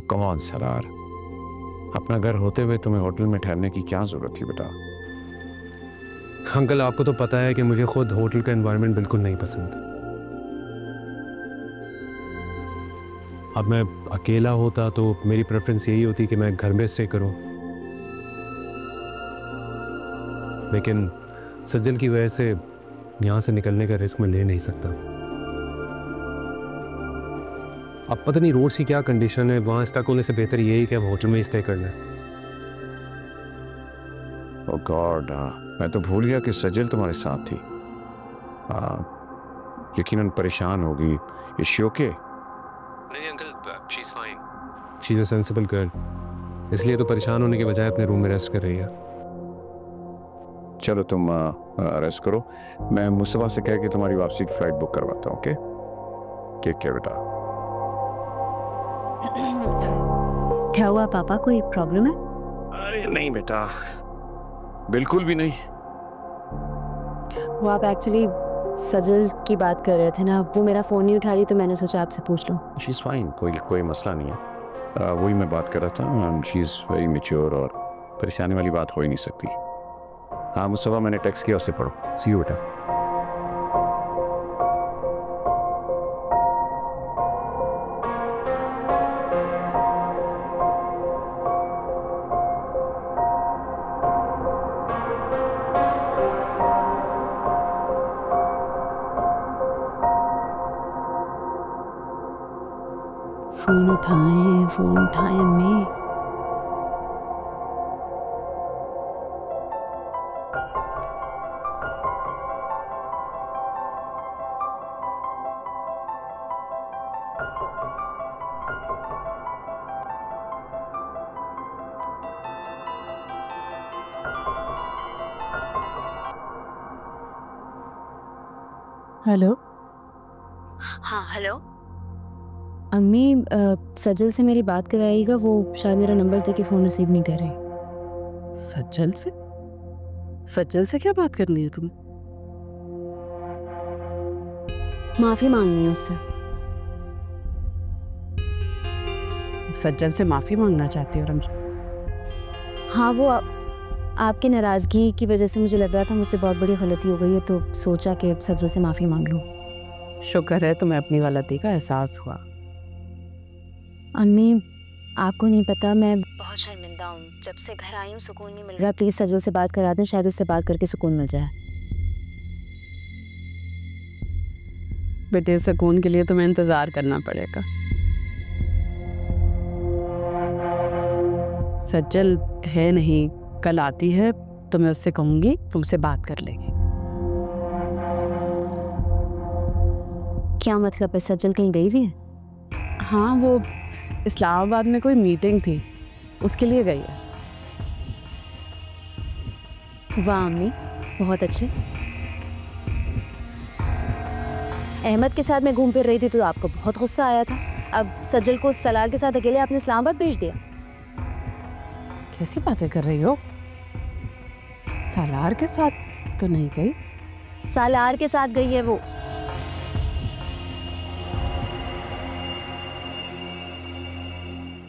Come on सरार, अपना घर होते हुए तुम्हें होटल में ठहरने की क्या जरूरत थी बेटा? अंकल आपको तो पता है कि मुझे खुद होटल का एनवायरनमेंट बिल्कुल नहीं पसंद। अब मैं अकेला होता तो मेरी प्रेफरेंस यही होती कि मैं घर में स्टे करूं, लेकिन सज्जल की वजह से यहां से निकलने का रिस्क मैं ले नहीं सकता। अब पता नहीं रोड्स की क्या कंडीशन है, वहां स्टक होने से बेहतर यही कि अब होटल में ही स्टे करना है। ओह गॉड, मैं तो भूल गया कि सजल तुम्हारे साथ थी। यकीनन परेशान होगी। Is she okay? नहीं uncle, she is fine, she is a sensible girl, इसलिए तो परेशान होने के बजाय अपने रूम में रेस्ट कर रही है। चलो तुम रेस्ट करो, मैं मुस्तफा से कह के तुम्हारी वापसी की फ्लाइट बुक करवाता हूँ। ओके, टेक केयर बेटा। क्या हुआ पापा, कोई प्रॉब्लम है? अरे नहीं बेटा, बिल्कुल भी नहीं। वो आप एक्चुअली सजल की बात कर रहे थे ना, वो मेरा फ़ोन नहीं उठा रही तो मैंने सोचा आपसे पूछ लूँ। शी इज़ फाइन, कोई मसला नहीं है। वही मैं बात कर रहा था, शी इज़ वेरी मैच्योर और परेशानी वाली बात हो ही नहीं सकती। हाँ मुस्तफा, मैंने टेक्स्ट किया, उससे पढ़ो। सी यू बेटा। फ़ोन उठाएं अम्मी। हेलो। हाँ हेलो अम्मी, सज्जल से मेरी बात कराइएगा, वो शायद मेरा नंबर देके फ़ोन रिसीव नहीं कर रही। सज्जल से? सज्जल से क्या बात करनी है तुम्हें? माफ़ी मांगनी है उससे। सज्जल से माफ़ी मांगना चाहती हो रमजा? हाँ, वो आपकी नाराज़गी की वजह से मुझे लग रहा था मुझसे बहुत बड़ी गलती हो गई है, तो सोचा कि सज्जल से माफ़ी मांग लूँ। शुक्र है तुम्हें अपनी गलती का एहसास हुआ। अम्मी आपको नहीं पता, मैं बहुत शर्मिंदा हूँ। जब से घर आई हूँ सुकून नहीं मिल रहा। प्लीज़ सजल से बात करा दें, शायद उससे बात करके सुकून मिल जाए। बेटे, सुकून के लिए तुम्हें इंतज़ार करना पड़ेगा। सज्जल है नहीं, कल आती है तो मैं उससे कहूँगी तुमसे बात कर लेगी। क्या मतलब है, सज्जल कहीं गई हुई है? हाँ, वो इस्लामाबाद में कोई मीटिंग थी, उसके लिए गई है। वाह अम्मी, बहुत अच्छे। अहमद के साथ मैं घूम फिर रही थी तो आपको बहुत गुस्सा आया था। अब सज्जल को सलार के साथ अकेले आपने इस्लामाबाद भेज दिया। कैसी बातें कर रही हो? सलार के साथ तो नहीं गई। सालार के साथ गई है वो।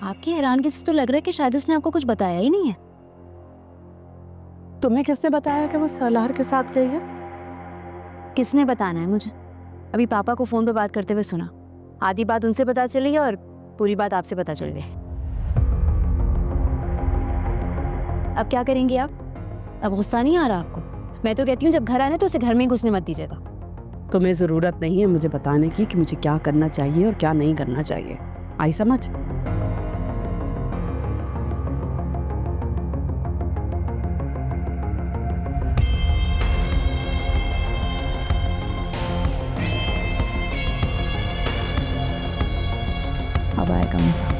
आपकी हैरानगी से तो लग रहा है कि शायद उसने आपको कुछ बताया ही नहीं है। तुम्हें किसने बताया कि वो सलार के साथ गई है? किसने बताना है मुझे? अभी पापा को फोन पे बात करते हुए सुना। आधी बात उनसे पता चली और पूरी बात आपसे पता चल गई। अब क्या करेंगे आप? अब गुस्सा नहीं आ रहा आपको? मैं तो कहती हूँ जब घर आना तो उसे घर में ही घुसने मत दीजिएगा। तुम्हें ज़रूरत नहीं है मुझे बताने की कि मुझे क्या करना चाहिए और क्या नहीं करना चाहिए। आई समझ? अब आएगा मजा।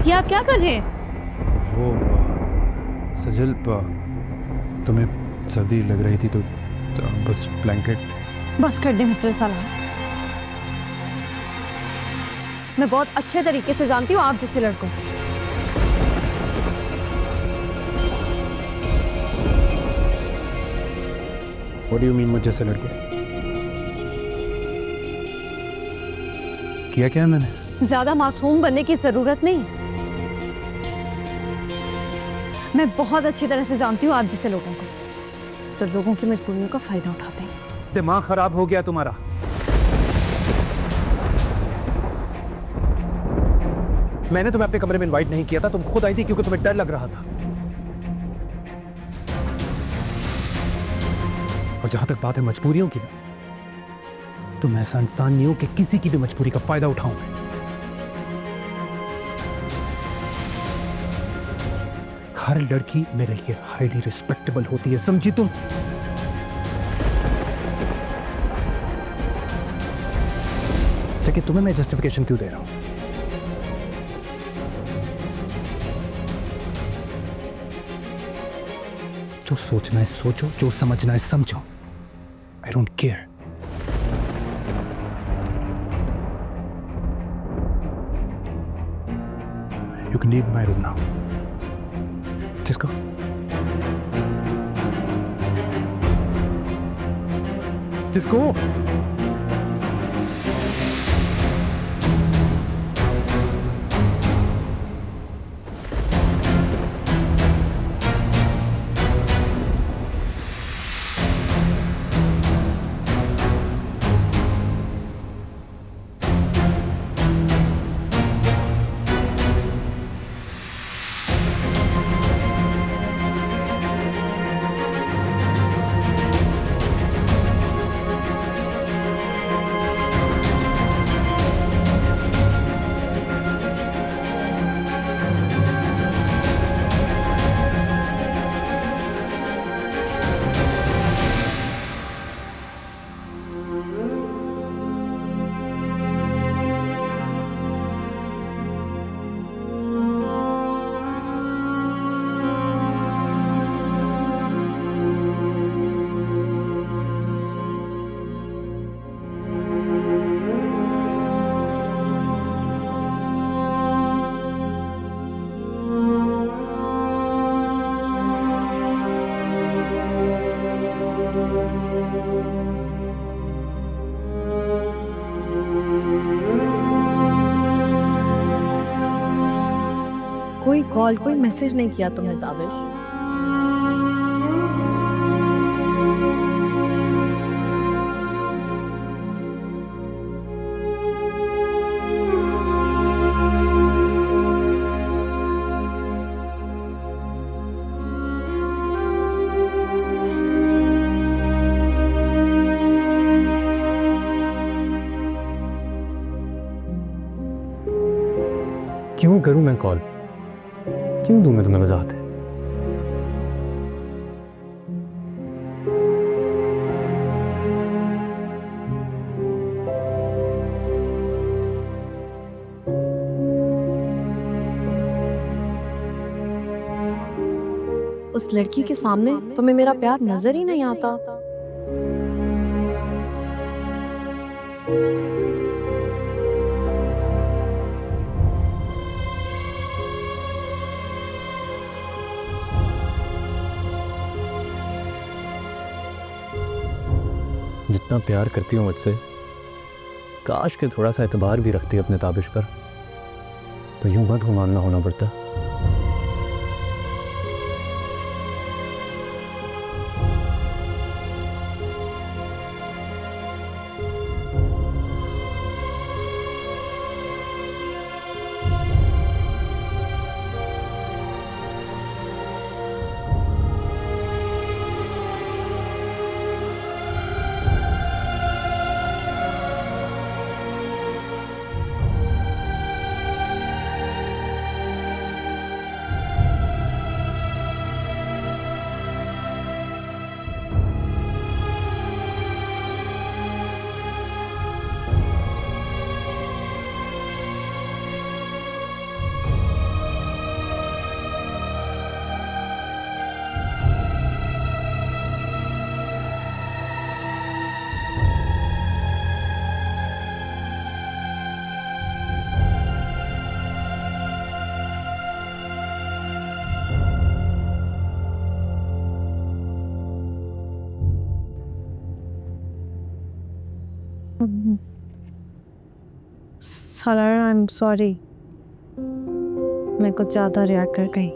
ये आप क्या कर रहे हैं? वो सजल तुम्हें सर्दी लग रही थी तो बस ब्लैंकेट। बस कर दे मिस्टर सलार। मैं बहुत अच्छे तरीके से जानती हूँ आप जैसे लड़कों। What do you mean मुझ जैसे लड़के? किया क्या है मैंने? ज्यादा मासूम बनने की जरूरत नहीं। मैं बहुत अच्छी तरह से जानती हूँ आप जैसे लोगों को, जो लोगों की मजबूरियों का फायदा उठाते हैं। दिमाग खराब हो गया तुम्हारा। मैंने तुम्हें अपने कमरे में इनवाइट नहीं किया था, तुम खुद आई थी क्योंकि तुम्हें डर लग रहा था। और जहां तक बात है मजबूरियों की, तो मैं ऐसा इंसान नहीं हूं कि किसी की भी मजबूरी का फायदा उठाऊं मैं। हर लड़की मेरे लिए हाईली रिस्पेक्टेबल होती है, समझी तुम? लेकिन तुम्हें मैं जस्टिफिकेशन क्यों दे रहा हूं? जो सोचना है सोचो, जो समझना है समझो। I don't care. You can leave my room now. Just go. Just go. कोई कॉल कोई मैसेज नहीं किया तुमने ताबिश? क्यों करूं मैं कॉल? क्यों दूं मैं तुम्हें वजाहत है? उस लड़की के सामने तुम्हें मेरा प्यार नजर ही नहीं आता। जितना प्यार करती हूँ मुझसे, काश के थोड़ा सा एतबार भी रखती अपने ताबिश पर, तो यूं मत घुमाना होना पड़ता। सालारा, आई एम सॉरी, मैं कुछ ज़्यादा रिएक्ट कर गई।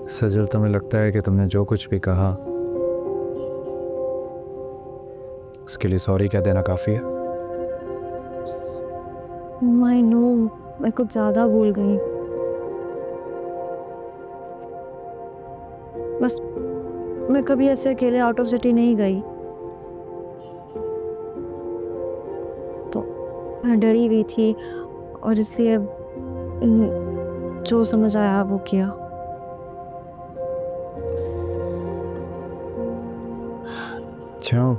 सजल, तुम्हें लगता है कि तुमने जो कुछ भी कहा उसके लिए सॉरी कह देना काफ़ी है? आई नो, मैं कुछ ज़्यादा भूल गई। बस मैं कभी ऐसे अकेले आउट ऑफ सिटी नहीं गई, तो मैं डरी हुई थी और इसलिए जो समझ आया वो किया। क्यों?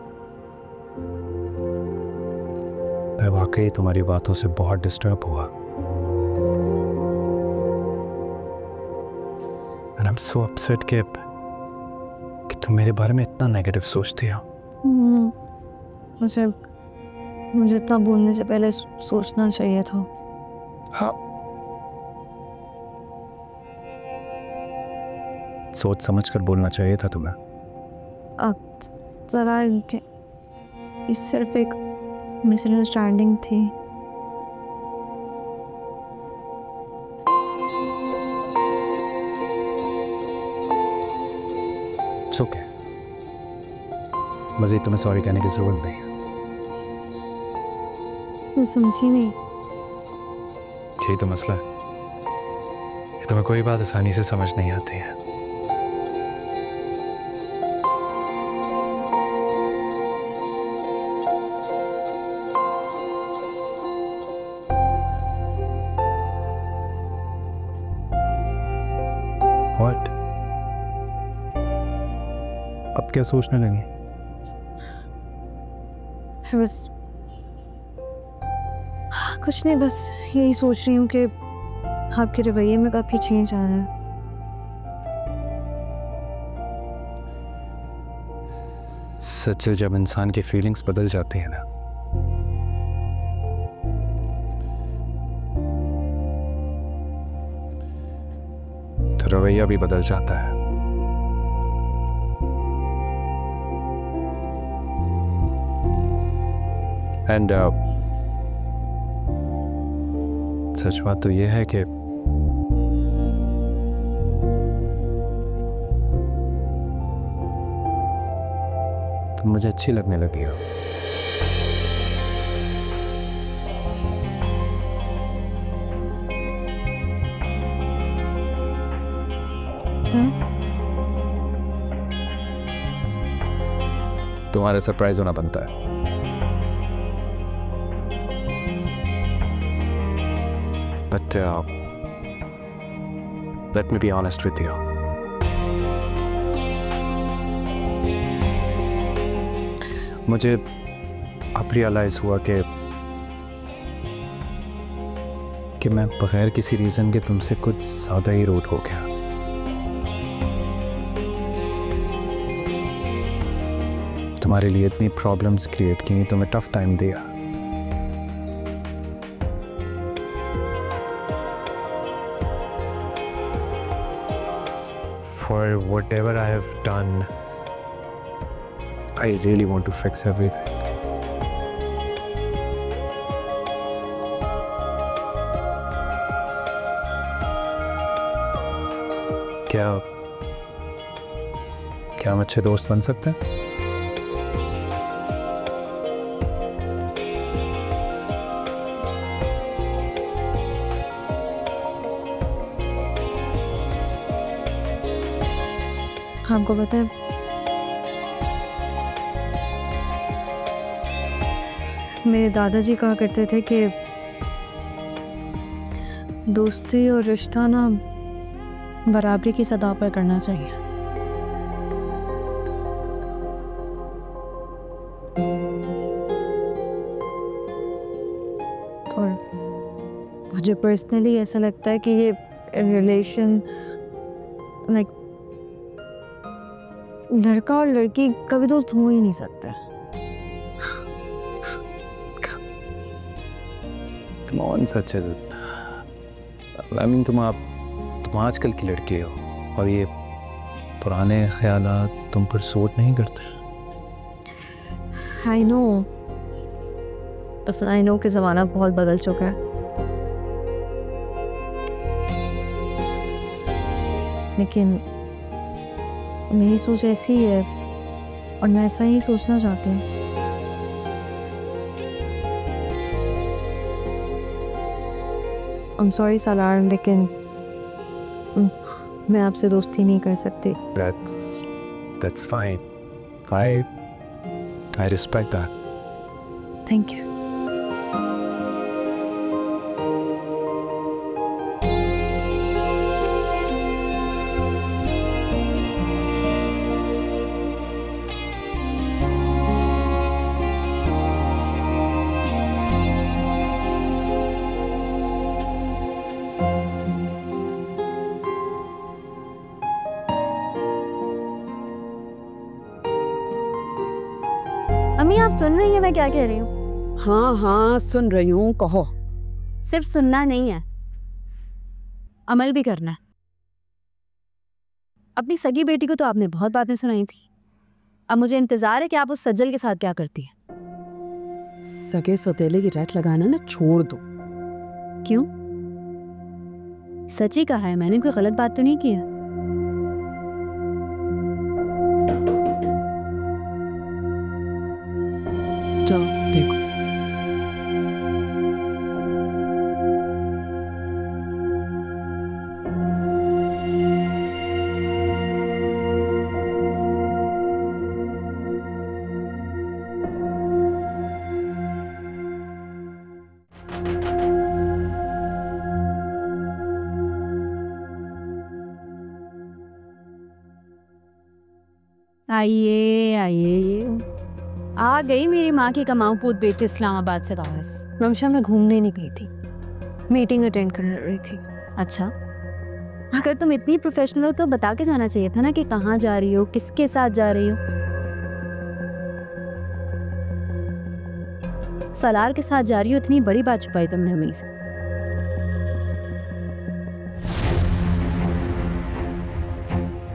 मैं वाकई तुम्हारी बातों से बहुत डिस्टर्ब हुआ। And I'm so upset कि तुम मेरे बारे में इतना नेगेटिव सोचती हो। मुझे इतना बोलने से पहले सोचना चाहिए था। हाँ, सोच समझ कर बोलना चाहिए था तुम्हें। जरा ये सिर्फ एक मिसअंडरस्टैंडिंग थी। It's okay. मज़ीद तुम्हें सॉरी कहने की जरूरत नहीं है। मैं समझी नहीं। यही तो मसला है, ये तुम्हें कोई बात आसानी से समझ नहीं आती है। What? अब क्या सोचने लगी? बस कुछ नहीं, बस यही सोच रही हूँ कि आपके रवैये में काफ़ी चेंज आ रहा है। सच, जब इंसान की फीलिंग्स बदल जाती है ना, तो रवैया भी बदल जाता है। एंड सच बात तो यह है कि तुम मुझे अच्छी लगने लगी हो। तुम्हारा सरप्राइज होना बनता है। But let me be honest with you. मुझे अब रियलाइज हुआ कि मैं बगैर किसी रीज़न के तुमसे कुछ ज़्यादा ही रूड हो गया। तुम्हारे लिए इतनी प्रॉब्लम्स क्रिएट की, तुम्हें टफ टाइम दिया। For whatever I have done, I really want to fix everything. क्या हम अच्छे दोस्त बन सकते हैं? आपको पता है, मेरे दादाजी कहा करते थे कि दोस्ती और रिश्ता ना बराबरी की सतह पर करना चाहिए। तो मुझे पर्सनली ऐसा लगता है कि ये रिलेशन लाइक लड़का और लड़की कभी दोस्त हो ही नहीं सकते। कौन सच है? I mean, तुम आजकल की लड़की हो और ये पुराने ख्यालात तुम पर सूट नहीं करते। आई नो कि ज़माना बहुत बदल चुका है, लेकिन मेरी सोच ऐसी ही है और मैं ऐसा ही सोचना चाहती हूँ। I'm sorry सालार, लेकिन मैं आपसे दोस्ती नहीं कर सकती। That's fine. I respect that. Thank you. अम्मी, आप सुन रही हैं मैं क्या कह रही हूँ? हाँ हाँ सुन रही हूँ, कहो। सिर्फ सुनना नहीं है, अमल भी करना है। अपनी सगी बेटी को तो आपने बहुत बातें सुनाई थी, अब मुझे इंतजार है कि आप उस सज्जल के साथ क्या करती हैं। सगे सौतेले की रैट लगाना ना छोड़ दो। क्यों? सच ही कहा है मैंने, कोई गलत बात तो नहीं की है। जाओ देखो। आइए आइए, आ गई मेरी माँ की कमाऊ पूत बेटी इस्लामाबाद से वापस। रमशा, मैं घूमने नहीं गई थी, मीटिंग अटेंड करने रही थी। अच्छा, अगर तुम इतनी प्रोफेशनल हो तो बता के जाना चाहिए था ना कि कहाँ जा रही हो, किसके साथ जा रही हो। सलार के साथ जा रही हो, इतनी बड़ी बात छुपाई तुमने हमें से।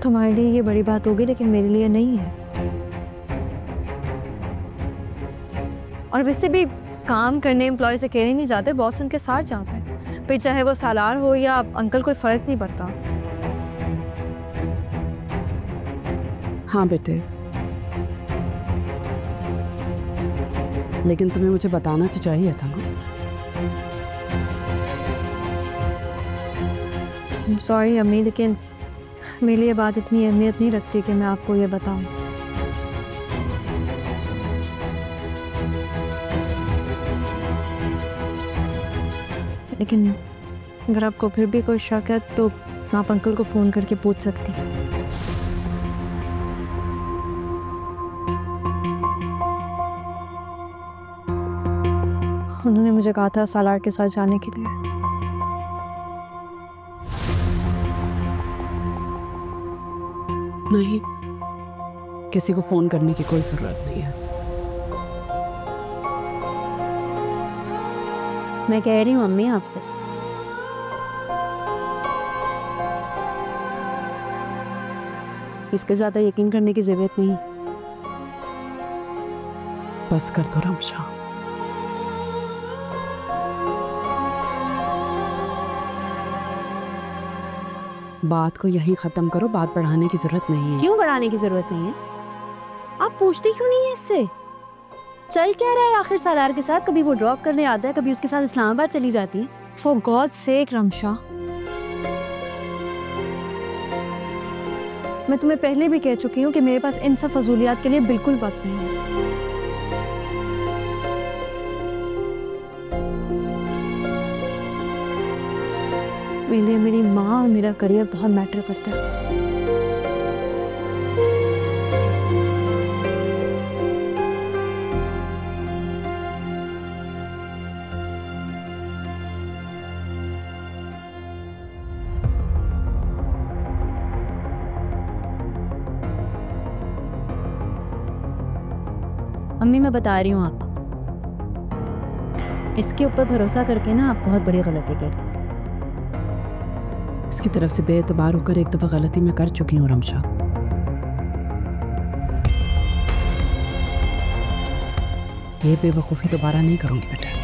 तुम्हारे लिए ये बड़ी बात होगी, लेकिन मेरे लिए नहीं है। और वैसे भी काम करने एम्प्लॉय से अकेले नहीं जाते, बॉस उनके साथ जाते हैं। फिर चाहे वो सालार हो या अंकल, कोई फर्क नहीं पड़ता। हाँ बेटे, लेकिन तुम्हें मुझे बताना तो चाहिए था ना। सॉरी अम्मी, लेकिन मेरे लिए बात इतनी अहमियत नहीं रखती कि मैं आपको ये बताऊं। लेकिन अगर आपको फिर भी कोई शक है तो आप अंकल को फ़ोन करके पूछ सकती हैं। उन्होंने मुझे कहा था सालार के साथ जाने के लिए। नहीं, किसी को फोन करने की कोई जरूरत नहीं है। मैं कह रही हूँ अम्मी आपसे, इसके ज्यादा यकीन करने की जरूरत नहीं। बस कर दो रमशा। बात को यहीं खत्म करो, बात बढ़ाने की जरूरत नहीं है। क्यों बढ़ाने की जरूरत नहीं है? आप पूछती क्यों नहीं है इससे? चल क्या रहा है आखिर सालार के साथ? कभी वो ड्रॉप करने आता है, कभी उसके साथ इस्लामाबाद चली जाती है। फॉर गॉड सेक रमशा, मैं तुम्हें पहले भी कह चुकी हूँ कि मेरे पास इन सब फजूलियात के लिए बिल्कुल वक्त नहीं है। मेरे लिए मेरी माँ और मेरा करियर बहुत मैटर करता है। अम्मी मैं बता रही हूँ आपको, इसके ऊपर भरोसा करके ना आप बहुत बड़ी गलती कर। इसकी तरफ से बेएतबार होकर एक दफा गलती मैं कर चुकी हूँ रमशा। ये बेवकूफ़ी दोबारा नहीं करूँगी बेटा।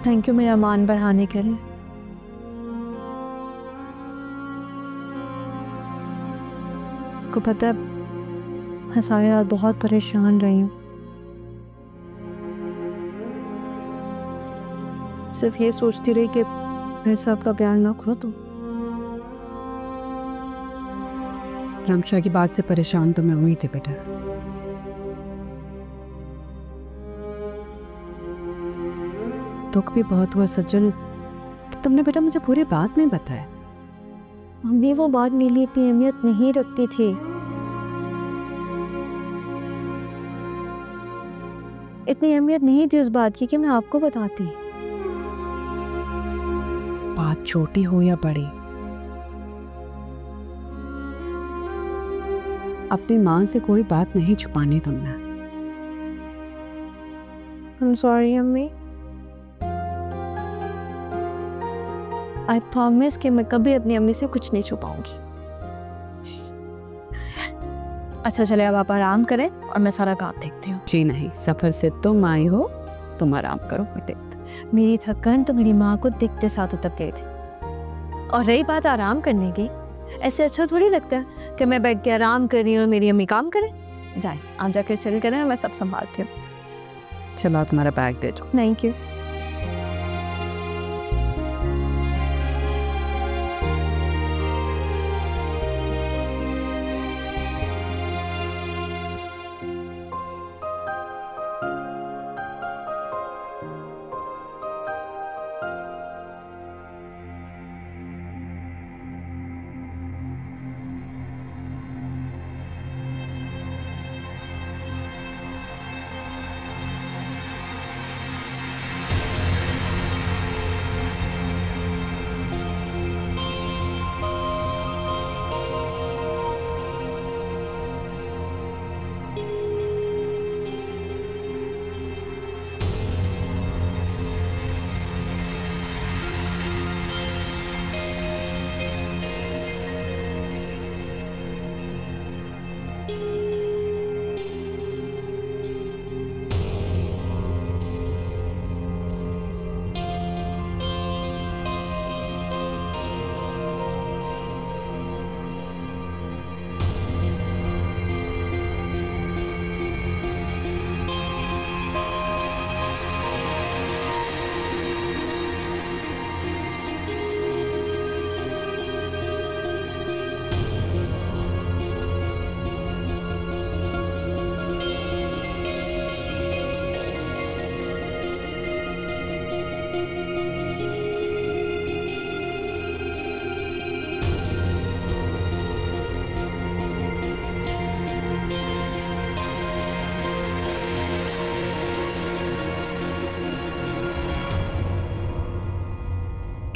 थैंक यू मेरा मान बढ़ाने के लिए। को पता है मैं सारी रात बहुत परेशान रही हूँ, सिर्फ ये सोचती रही कि मेरे से आपका प्यार ना खो तो। रमशा की बात से परेशान तो मैं हुई थी बेटा। दुख भी बहुत हुआ सज्जल, तुमने बेटा मुझे पूरी बात नहीं बताया। मम्मी वो बात मेरे लिए इतनी अहमियत नहीं रखती थी। इतनी अहमियत नहीं थी उस बात की कि मैं आपको बताती। बात छोटी हो या बड़ी, अपनी माँ से कोई बात नहीं छुपानी तुमने। I'm sorry अम्मी। I promise कि मैं कभी अपनी अम्मी से कुछ नहीं छुपाऊंगी। अच्छा चले अब आप आराम करें और मैं सारा काम देखती हूँ। जी नहीं, सफर से तुम आई हो, तुम आराम करो। मैं देखती। मेरी थकान तो मेरी माँ को दिखते साथ उतर गई थी। और रही बात आराम करने की, ऐसे अच्छा थोड़ी लगता है कि मैं बैठ के आराम कर रही हूँ और मेरी अम्मी काम करें। जाए आप जाके चिल करें, मैं सब संभालती हूँ। चलो तुम्हारा बैग दे दो। Thank you.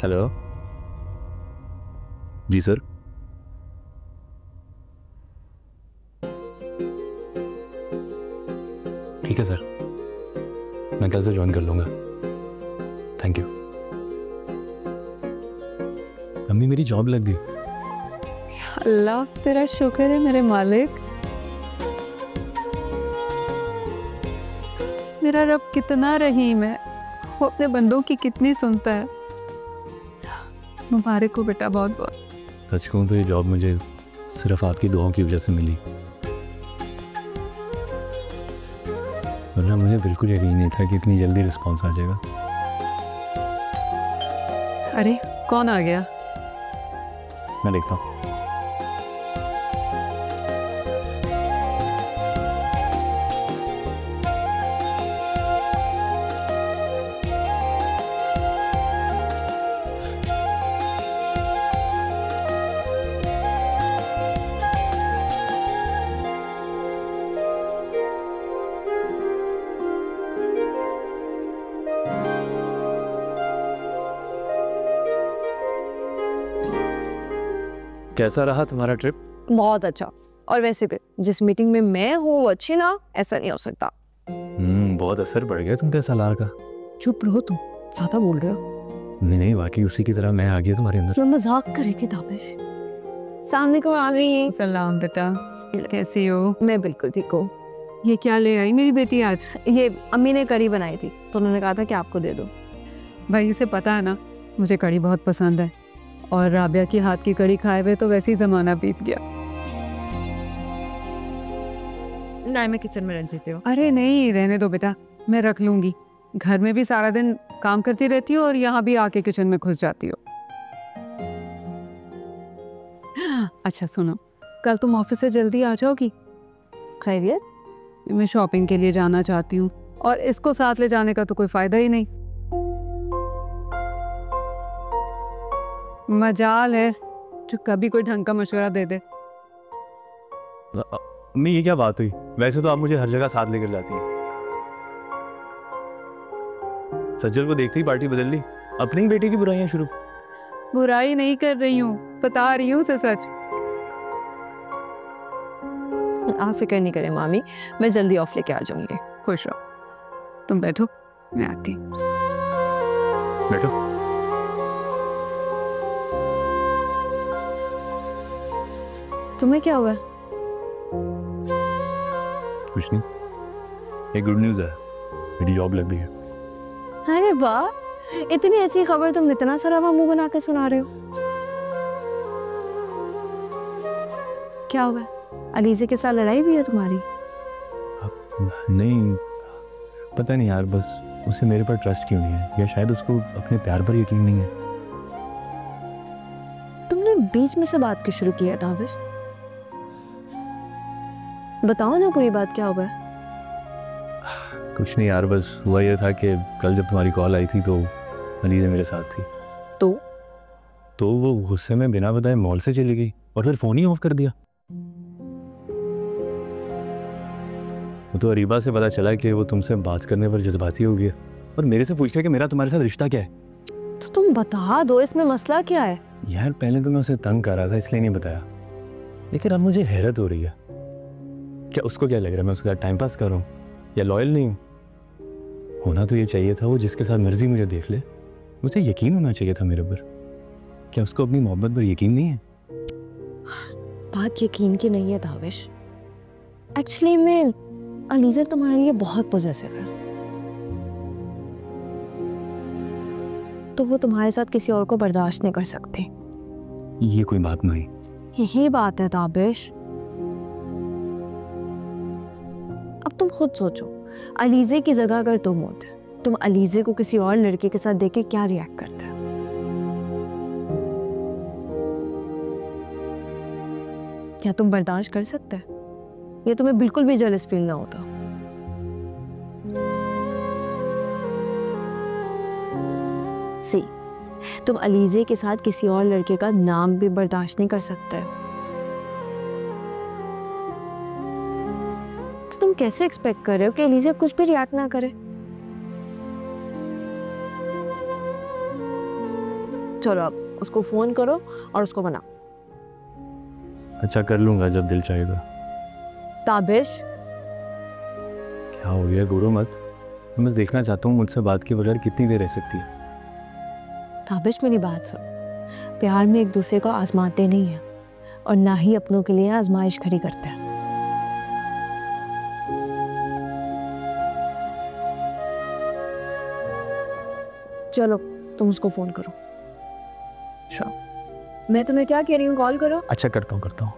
हेलो जी सर। ठीक है सर, मैं कल से ज्वाइन कर लूँगा। Thank you. अम्मी मेरी जॉब लग गई। अल्लाह तेरा शुक्र है मेरे मालिक। मेरा रब कितना रहीम है, वो अपने बंदों की कितनी सुनता है। मुबारक हो बेटा, बहुत बहुत। सच कहूँ तो ये जॉब मुझे सिर्फ आपकी दुआओं की वजह से मिली, वरना मुझे बिल्कुल यकीन नहीं था कि इतनी जल्दी रिस्पॉन्स आ जाएगा। अरे कौन आ गया? मैं देखता हूँ। कैसा रहा तुम्हारा ट्रिप? बहुत अच्छा। और वैसे भी जिस मीटिंग में मैं हूँ वो अच्छी ना, ऐसा नहीं हो सकता। बहुत असर पड़ गया तुम पे सालार का। चुप रहो तुम, ज्यादा बोल रहे हो। नहीं नहीं, वाकई उसी की तरह मैं आ गया तुम्हारे अंदर। मैं मजाक कर रही थी ताबिश। सामने को आ गई। सलाम बेटा, कैसी हो? मैं बिल्कुल ठीक हूँ। ये क्या ले आई मेरी बेटी आज? ये अम्मी ने करी बनाई थी तो उन्होंने कहा था कि आपको दे दो। भाई इसे पता है ना मुझे कड़ी बहुत पसंद है, और राबिया की हाथ की कड़ी खाए हुए तो वैसे ही ज़माना बीत गया। नहीं, मैं किचन में रख देती हूँ। अरे नहीं, रहने दो बेटा, मैं रख लूँगी। घर में भी सारा दिन काम करती रहती हो और यहाँ भी आके किचन में घुस जाती हो। अच्छा सुनो, कल तुम ऑफिस से जल्दी आ जाओगी? खैरियत? मैं शॉपिंग के लिए जाना चाहती हूँ और इसको साथ ले जाने का तो कोई फायदा ही नहीं। मजाल है जो कभी कोई ढंग का मशवरा दे दे। अम्मी ये क्या बात हुई? वैसे तो आप मुझे हर जगह साथ लेकर जाती हैं। सज्जल को देखते ही पार्टी बदल ली। अपनी ही बेटी की बुराइयां शुरू। बुराई नहीं कर रही हूँ, बता रही हूँ उसे सच। आप फिक्र नहीं करें मामी, मैं जल्दी ऑफ लेके आ जाऊंगी। खुश रहो, तुम बैठो, मैं आती हूँ। बैठो। तुम्हें क्या हुआ? कुछ नहीं, एक गुड न्यूज़ है, मेरी जॉब लग गई है। अरे वाह, इतनी अच्छी खबर तुम इतना सारा मुंह बना के सुना रहे हो। क्या हुआ? अलीज़े के साथ लड़ाई भी है तुम्हारी? नहीं, पता नहीं यार, बस उसे मेरे पर ट्रस्ट क्यों नहीं है, या शायद उसको अपने प्यार पर यकीन नहीं है। तुमने बीच में से बात क्यों शुरू की है ताबिश? बताओ ना पूरी बात, क्या हुआ है? कुछ नहीं यार, बस हुआ ये था कि कल जब तुम्हारी कॉल आई थी तो अलीज़ा मेरे साथ थी। तो वो गुस्से में बिना बताए मॉल से चली गई और फिर फ़ोन ही ऑफ कर दिया। वो तो अरीबा से पता चला कि वो तुमसे बात करने पर जज्बाती हो गया और मेरे से पूछ लिया कि मेरा तुम्हारे साथ रिश्ता क्या है। तो तुम बता दो, इसमें मसला क्या है? यार पहले तो मैं उसे तंग कर रहा था इसलिए नहीं बताया, लेकिन अब मुझे हैरत हो रही है। क्या उसको क्या लग रहा है मैं उसके साथ टाइम पास कर रहा हूँ या लॉयल नहीं हूँ? होना तो ये चाहिए था वो जिसके साथ मर्जी मुझे देख ले, मुझे यकीन होना चाहिए था मेरे पर। क्या उसको अपनी मोहब्बत पर यकीन नहीं है? बात यकीन की नहीं है ताबिश। एक्चुअली मैं अलीज़ा तुम्हारे लिए बहुत पॉजेसिव है, तो वो तुम्हारे साथ किसी और को बर्दाश्त नहीं कर सकते। ये कोई बात नहीं। यही बात है ताबिश। अब तुम खुद सोचो, अलीज़े की जगह अगर तुम होते, तुम अलीज़े को किसी और लड़के के साथ देख के क्या रिएक्ट करते? क्या तुम बर्दाश्त कर सकते? या तुम्हें बिल्कुल भी जेलस फील ना होता? सी, तुम अलीज़े के साथ किसी और लड़के का नाम भी बर्दाश्त नहीं कर सकते, तो तुम कैसे एक्सपेक्ट कर रहे हो कि अलीज़ा कुछ भी रिएक्ट ना करे? चलो अब उसको फोन करो और उसको मनाओ। अच्छा कर लूंगा जब दिल चाहेगा। ताबिश, क्या हो गया? गुरु मत, मैं बस देखना चाहता हूँ मुझसे बात के बगैर कितनी देर रह सकती है। ताबिश मेरी बात सुन, प्यार में एक दूसरे को आजमाते नहीं हैं और ना ही अपनों के लिए आजमाइश खड़ी करते हैं। चलो तुम उसको फोन करो। अच्छा मैं तुम्हें क्या कह रही हूँ, कॉल करो। अच्छा करता हूँ।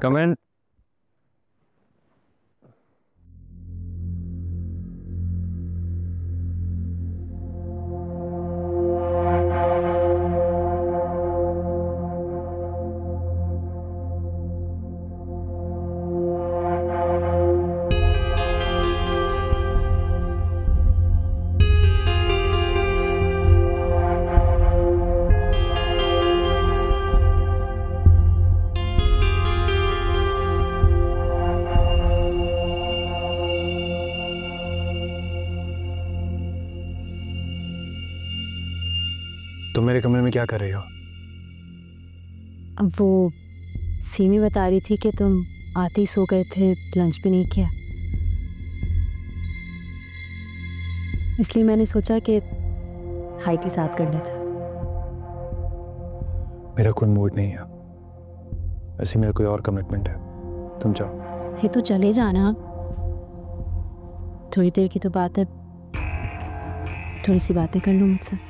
कम इन। तुम मेरे कमरे में क्या कर रही हो? अब वो सीमी बता रही थी कि तुम आते ही सो गए थे, लंच भी नहीं किया, इसलिए मैंने सोचा कि हाई के साथ कर लेता। मेरा कोई मूड नहीं है, वैसे मेरा कोई और कमिटमेंट है, तुम जाओ। हे तो चले जाना, थोड़ी देर की तो बात है, थोड़ी सी बातें कर लो मुझसे।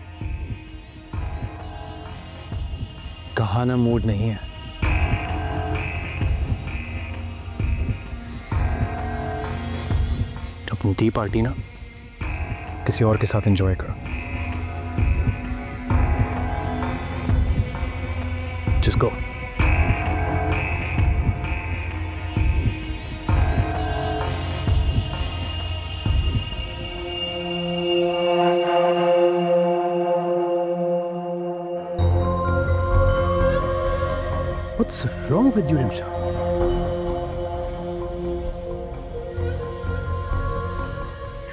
कहा ना मूड नहीं है। अपनी टी पार्टी ना किसी और के साथ एंजॉय करो। Just go. What's wrong with you, Rimsha?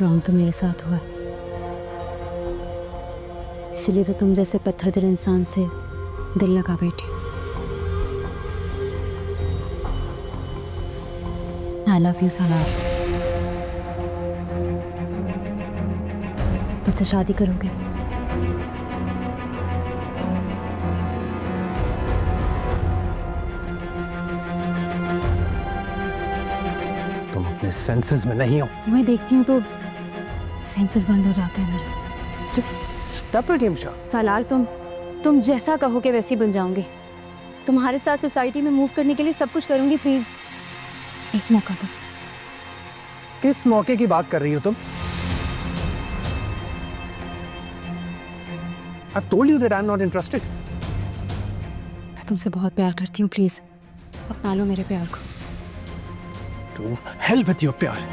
Wrong तो मेरे साथ हुआ, इसलिए तो तुम जैसे पत्थर दिल इंसान से दिल लगा बैठी। I love you, Salaar. मुझसे शादी करोगे? तुम अपने सेंसेस में नहीं हो। तुम्हें देखती हूँ तो सेंसेस बंद हो जाते हैं मेरे। Stop it, Rimsha. सालार, तुम जैसा कहोगे वैसी बन जाऊंगी। तुम्हारे साथ सोसाइटी में मूव करने के लिए सब कुछ करूंगी, प्लीज एक मौका दो। किस मौके की बात कर रही हो तुम? I've told you that I'm not interested. मैं तुमसे बहुत प्यार करती हूँ, प्लीज अपना लो मेरे प्यार को। To hell with your प्यार।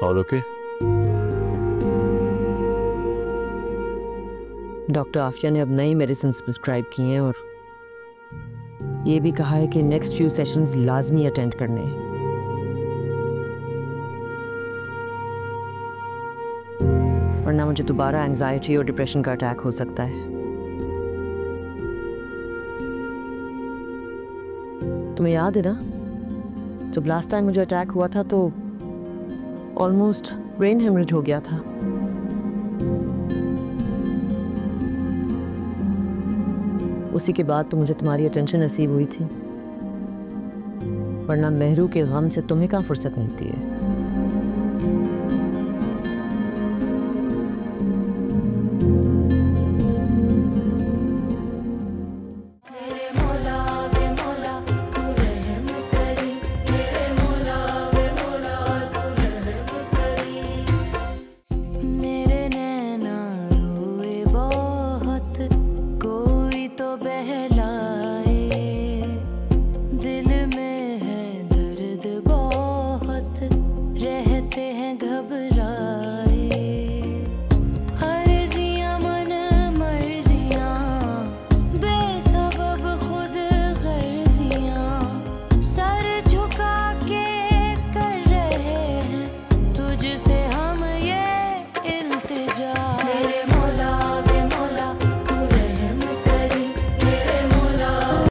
All okay? डॉक्टर आफिया ने अब नई मेडिसिन प्रिस्क्राइब की हैं और ये भी कहा है कि नेक्स्ट फ्यू सेशंस लाजमी अटेंड करने हैं। वरना मुझे दोबारा एंजाइटी और डिप्रेशन का अटैक हो सकता है। तुम्हें याद है ना जब लास्ट टाइम मुझे अटैक हुआ था तो ऑलमोस्ट ब्रेन हेमरेज हो गया था। उसी के बाद तो मुझे तुम्हारी अटेंशन नसीब हुई थी, वरना मेहरू के गम से तुम्हें कहाँ फुर्सत मिलती है।